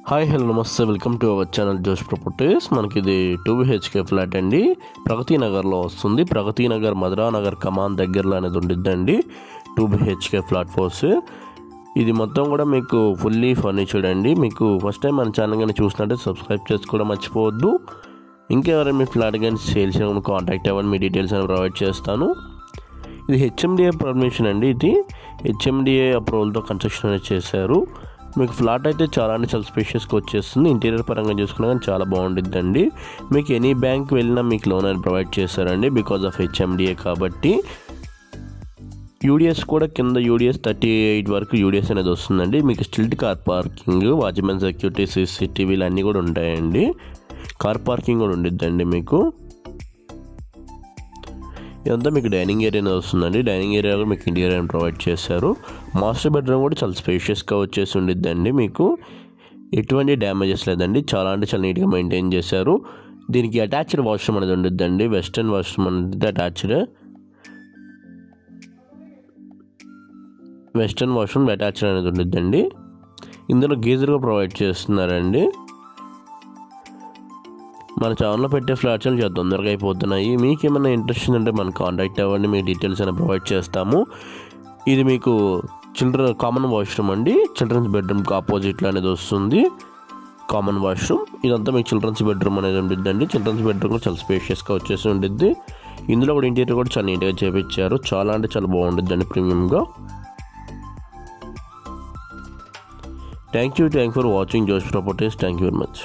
Hi hello నమస్తే, welcome to our channel జోష్ properties. మనకి ఇది 2 BHK ఫ్లాట్ అండి. ప్రగతి నగర్లో వస్తుంది. ప్రగతి నగర్ మధురా నగర్ కమాన్ దగ్గరలో అనేది ఉండిద్దండి 2 BHK ఫ్లాట్ ఫోర్స్. ఇది మొత్తం కూడా మీకు ఫుల్లీ ఫర్నిచర్డ్ అండి. మీకు ఫస్ట్ టైం మన ఛానల్ కానీ చూసినట్టే సబ్స్క్రైబ్ చేసుకోవడం మర్చిపోవద్దు. ఇంకెవరైనా మీ ఫ్లాట్ కానీ సేల్ చేయడం కాంటాక్ట్ అవ్వండి, మీ డీటెయిల్స్ అని ప్రొవైడ్ చేస్తాను. ఇది HMDA పర్మిషన్ అండి. ఇది HMDA అప్రూవల్తో కన్స్ట్రక్షన్ అనేది చేశారు. మీకు ఫ్లాట్ అయితే చాలా స్పేషియస్గా వచ్చేస్తుంది. ఇంటీరియర్ పరంగా చూసుకున్నా కానీ చాలా బాగుండిద్దండి. మీకు ఎనీ బ్యాంక్ వెళ్ళినా మీకు లోన్ అనేది ప్రొవైడ్ చేస్తారండి బికాజ్ ఆఫ్ HMDA కాబట్టి. యూడిఎస్ కూడా కింద యూడిఎస్ 38 వరకు యూడిఎస్ అనేది వస్తుందండి. మీకు stilt car parking, watchman security, CCTVలు అన్నీ కూడా ఉంటాయండి. కార్ పార్కింగ్ కూడా ఉండిద్దండి మీకు. ఇదంతా మీకు డైనింగ్ ఏరియా అనేది వస్తుందండి. డైనింగ్ ఏరియా కూడా మీకు ఇంటీరియర్ ప్రొవైడ్ చేశారు. మాస్టర్ బెడ్రూమ్ కూడా చాలా స్పేషియస్గా వచ్చేసి ఉండిద్దండి. మీకు ఎటువంటి డ్యామేజెస్ లేదండి. చాలా నీట్గా మెయింటైన్ చేశారు. దీనికి అటాచ్డ్ వాష్రూమ్ అనేది ఉండిద్దండి. వెస్టర్న్ వాష్రూమ్ అనేది అటాచ్డ్ అనేది ఉండిద్దండి. ఇందులో గీజర్ కూడా ప్రొవైడ్ చేస్తున్నారండి. మన ఛానల్లో పెట్టే ఫ్లాట్స్ చాలా తొందరగా అయిపోతున్నాయి. మీకు ఏమైనా ఇంట్రెస్ట్ ఉంటే మన కాంటాక్ట్ అవ్వండి, మీ డీటెయిల్స్ అయినా ప్రొవైడ్ చేస్తాము. ఇది మీకు కామన్ వాష్రూమ్ అండి. చిల్డ్రన్స్ బెడ్రూమ్కి ఆపోజిట్లో అనేది వస్తుంది కామన్ వాష్రూమ్. ఇదంతా మీకు చిల్డ్రన్స్ బెడ్రూమ్ అనేది ఉండిద్దండి. చిల్డ్రన్స్ బెడ్రూమ్ కూడా చాలా స్పేషియస్గా వచ్చేసి ఉండిద్ది. ఇందులో కూడా ఇంటీరియర్ కూడా చాలా నీట్గా చేపించారు. చాలా బాగుండిద్దండి ప్రీమియంగా. థ్యాంక్ యూ ఫర్ వాచింగ్ జోష్ properties. Thank you very much.